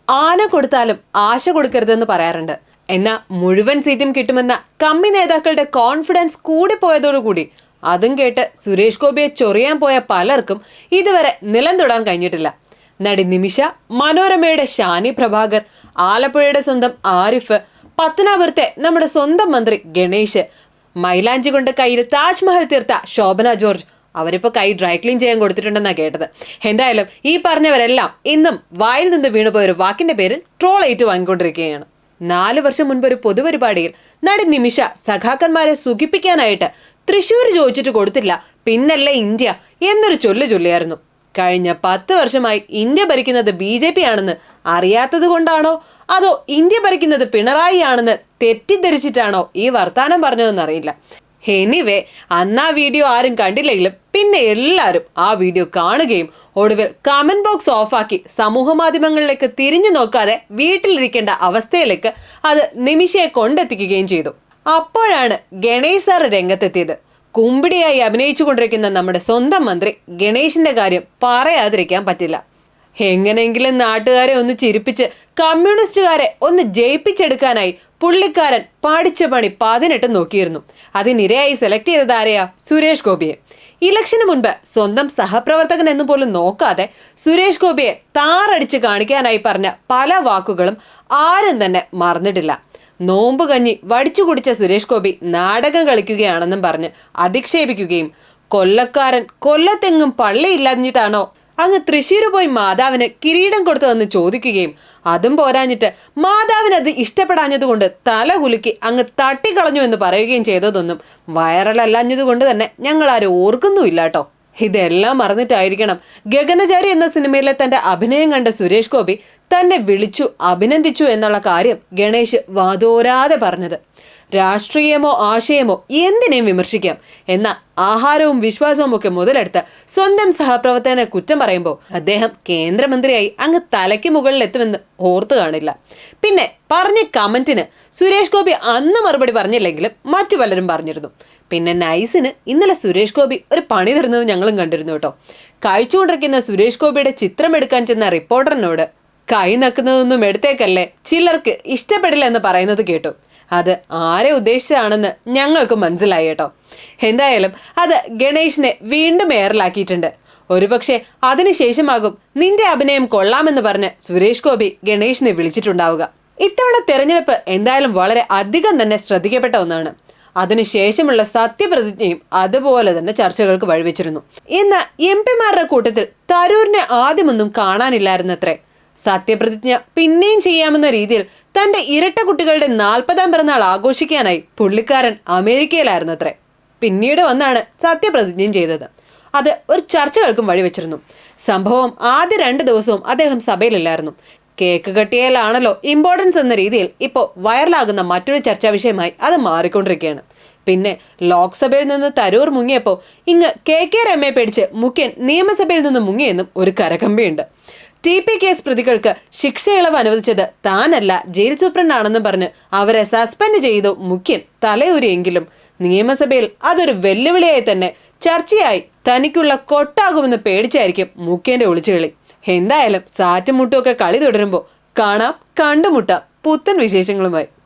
ആന കൊടുത്താലും ആശ കൊടുക്കരുതെന്ന് പറയാറുണ്ട്. എന്നാൽ മുഴുവൻ സീറ്റും കിട്ടുമെന്ന കമ്മി നേതാക്കളുടെ കോൺഫിഡൻസ് കൂടിപ്പോയതോടുകൂടി അതും കേട്ട് സുരേഷ് ഗോപിയെ ചൊറിയാൻ പോയ പലർക്കും ഇതുവരെ നിലം തൊടാൻ കഴിഞ്ഞിട്ടില്ല. നടി നിമിഷ, മനോരമയുടെ ഷാനി പ്രഭാകർ, ആലപ്പുഴയുടെ സ്വന്തം ആരിഫ്, പത്തനാപുരത്തെ നമ്മുടെ സ്വന്തം മന്ത്രി ഗണേഷ്, മൈലാഞ്ചി കൊണ്ട് കയ്യിൽ താജ്മഹൽ തീർത്ത ശോഭന ജോർജ്, അവരിപ്പോ കൈ ഡ്രൈ ക്ലീൻ ചെയ്യാൻ കൊടുത്തിട്ടുണ്ടെന്നാ കേട്ടത്. എന്തായാലും ഈ പറഞ്ഞവരെല്ലാം ഇന്നും വായിൽ നിന്ന് വീണുപോയ ഒരു വാക്കിന്റെ പേരിൽ ട്രോൾ ഏറ്റു വാങ്ങിക്കൊണ്ടിരിക്കുകയാണ്. 4 വർഷം മുൻപ് ഒരു പൊതുപരിപാടിയിൽ നടി നിമിഷ സഖാക്കന്മാരെ സുഖിപ്പിക്കാനായിട്ട് തൃശ്ശൂർ ചോദിച്ചിട്ട് കൊടുത്തില്ല, പിന്നല്ലേ ഇന്ത്യ എന്നൊരു ചൊല്ലിയായിരുന്നു. കഴിഞ്ഞ 10 വർഷമായി ഇന്ത്യ ഭരിക്കുന്നത് BJP ആണെന്ന് അറിയാത്തത് കൊണ്ടാണോ അതോ ഇന്ത്യ ഭരിക്കുന്നത് പിണറായി ആണെന്ന് തെറ്റിദ്ധരിച്ചിട്ടാണോ ഈ വർത്താനം പറഞ്ഞതെന്ന് അറിയില്ല. എനിവേ, അന്ന് ആ വീഡിയോ ആരും കണ്ടില്ലെങ്കിലും പിന്നെ എല്ലാവരും ആ വീഡിയോ കാണുകയും ഒടുവിൽ കമന്റ് ബോക്സ് ഓഫാക്കി സമൂഹ മാധ്യമങ്ങളിലേക്ക് തിരിഞ്ഞു നോക്കാതെ വീട്ടിലിരിക്കേണ്ട അവസ്ഥയിലേക്ക് അത് നിമിഷയെ കൊണ്ടെത്തിക്കുകയും ചെയ്തു. അപ്പോഴാണ് ഗണേഷ് സാർ രംഗത്തെത്തിയത്. കുമ്പിടിയായി അഭിനയിച്ചുകൊണ്ടിരിക്കുന്ന നമ്മുടെ സ്വന്തം മന്ത്രി ഗണേഷിന്റെ കാര്യം പറയാതിരിക്കാൻ പറ്റില്ല. എങ്ങനെയെങ്കിലും നാട്ടുകാരെ ഒന്ന് ചിരിപ്പിച്ച് കമ്മ്യൂണിസ്റ്റുകാരെ ഒന്ന് ജയിപ്പിച്ചെടുക്കാനായി പുള്ളിക്കാരൻ പഠിച്ച പണി 18 നോക്കിയിരുന്നു. അതിനിരയായി സെലക്ട് ചെയ്തത് ആരെയാ? സുരേഷ് ഗോപിയെ. ഇലക്ഷന് മുൻപ് സ്വന്തം സഹപ്രവർത്തകൻ എന്ന് പോലും നോക്കാതെ സുരേഷ് ഗോപിയെ താറടിച്ച് കാണിക്കാനായി പറഞ്ഞ പല വാക്കുകളും ആരും തന്നെ മറന്നിട്ടില്ല. നോമ്പ് കഞ്ഞി വടിച്ചു കുടിച്ച സുരേഷ് ഗോപി നാടകം കളിക്കുകയാണെന്നും പറഞ്ഞ് അധിക്ഷേപിക്കുകയും കൊല്ലക്കാരൻ കൊല്ലത്തെങ്ങും പള്ളിയില്ലാഞ്ഞിട്ടാണോ അങ്ങ് തൃശ്ശൂർ പോയി മാതാവിന് കിരീടം കൊടുത്തതെന്ന് ചോദിക്കുകയും അതും പോരാഞ്ഞിട്ട് മാതാവിന് അത് ഇഷ്ടപ്പെടാഞ്ഞതുകൊണ്ട് തല കുലുക്കി അങ്ങ് തട്ടിക്കളഞ്ഞു എന്ന് പറയുകയും ചെയ്തതൊന്നും വൈറലല്ലാഞ്ഞതുകൊണ്ട് തന്നെ ഞങ്ങൾ ആരും ഓർക്കുന്നുമില്ല കേട്ടോ. ഇതെല്ലാം മറന്നിട്ടായിരിക്കണം ഗഗനചാരി എന്ന സിനിമയിലെ തന്റെ അഭിനയം കണ്ട സുരേഷ് ഗോപി തന്നെ വിളിച്ചു അഭിനന്ദിച്ചു എന്നുള്ള കാര്യം ഗണേഷ് വാതോരാതെ പറഞ്ഞത്. രാഷ്ട്രീയമോ ആശയമോ എന്തിനേയും വിമർശിക്കാം, എന്നാൽ ആഹാരവും വിശ്വാസവും ഒക്കെ മുതലെടുത്ത് സ്വന്തം സഹപ്രവർത്തകനെ കുറ്റം പറയുമ്പോൾ അദ്ദേഹം കേന്ദ്രമന്ത്രിയായി അങ്ങ് തലയ്ക്ക് മുകളിൽ എത്തുമെന്ന് ഓർത്തു കാണില്ല. പിന്നെ പറഞ്ഞ കമന്റിന് സുരേഷ് ഗോപി അന്ന് മറുപടി പറഞ്ഞില്ലെങ്കിലും മറ്റു പലരും പറഞ്ഞിരുന്നു. പിന്നെ നൈസിന് ഇന്നലെ സുരേഷ് ഗോപി ഒരു പണി തരുന്നത് ഞങ്ങളും കണ്ടിരുന്നു കേട്ടോ. കഴിച്ചുകൊണ്ടിരിക്കുന്ന സുരേഷ് ഗോപിയുടെ ചിത്രം എടുക്കാൻ ചെന്ന റിപ്പോർട്ടറിനോട് കൈ നക്കുന്നതൊന്നും എടുത്തേക്കല്ലേ, ചിലർക്ക് ഇഷ്ടപ്പെടില്ല എന്ന് പറയുന്നത് കേട്ടു. അത് ആരെ ഉദ്ദേശിച്ചാണെന്ന് ഞങ്ങൾക്ക് മനസ്സിലായി കേട്ടോ. എന്തായാലും അത് ഗണേഷിനെ വീണ്ടും എയറിലാക്കിയിട്ടുണ്ട്. ഒരുപക്ഷെ അതിനുശേഷമാകും നിന്റെ അഭിനയം കൊള്ളാമെന്ന് പറഞ്ഞ് സുരേഷ് ഗോപി ഗണേഷിനെ വിളിച്ചിട്ടുണ്ടാവുക. ഇത്തവണ തെരഞ്ഞെടുപ്പ് എന്തായാലും വളരെ അധികം തന്നെ ശ്രദ്ധിക്കപ്പെട്ട ഒന്നാണ്. അതിനുശേഷമുള്ള സത്യപ്രതിജ്ഞയും അതുപോലെ തന്നെ ചർച്ചകൾക്ക് വഴിവെച്ചിരുന്നു. എന്നാൽ MP-മാരുടെ കൂട്ടത്തിൽ തരൂരിനെ ആദ്യമൊന്നും കാണാനില്ലായിരുന്നത്രേ. സത്യപ്രതിജ്ഞ പിന്നെയും ചെയ്യാമെന്ന രീതിയിൽ തന്റെ ഇരട്ട കുട്ടികളുടെ 40ാം പിറന്നാൾ ആഘോഷിക്കാനായി പുള്ളിക്കാരൻ അമേരിക്കയിലായിരുന്നത്രേ. പിന്നീട് വന്നാണ് സത്യപ്രതിജ്ഞയും ചെയ്തത്. അത് ഒരു ചർച്ചകൾക്കും വഴിവെച്ചിരുന്നു. സംഭവം ആദ്യ 2 ദിവസവും അദ്ദേഹം സഭയിലില്ലായിരുന്നു. കേക്ക് കട്ടിയാലാണല്ലോ ഇമ്പോർട്ടൻസ് എന്ന രീതിയിൽ ഇപ്പോൾ വൈറലാകുന്ന മറ്റൊരു ചർച്ചാ വിഷയമായി അത് മാറിക്കൊണ്ടിരിക്കുകയാണ്. പിന്നെ ലോക്സഭയിൽ നിന്ന് തരൂർ മുങ്ങിയപ്പോൾ ഇങ്ങ് KK രമയെ പേടിച്ച് മുഖ്യൻ നിയമസഭയിൽ നിന്ന് മുങ്ങിയെന്നും ഒരു കരകമ്പിയുണ്ട്. TP കേസ് പ്രതികൾക്ക് ശിക്ഷ ഇളവ് അനുവദിച്ചത് താനല്ല ജയിൽ സൂപ്രണ്ടാണെന്ന് പറഞ്ഞ് അവരെ സസ്പെൻഡ് ചെയ്തു മുഖ്യൻ തലയൂരിയെങ്കിലും നിയമസഭയിൽ അതൊരു വെല്ലുവിളിയായി തന്നെ ചർച്ചയായി തനിക്കുള്ള കൊട്ടാകുമെന്ന് പേടിച്ചായിരിക്കും മുഖ്യന്റെ ഒളിച്ചുകളി. എന്തായാലും സാറ്റും മുട്ടുമൊക്കെ കളി തുടരുമ്പോൾ കാണാം, കണ്ടുമുട്ടാം പുത്തൻ വിശേഷങ്ങളുമായി.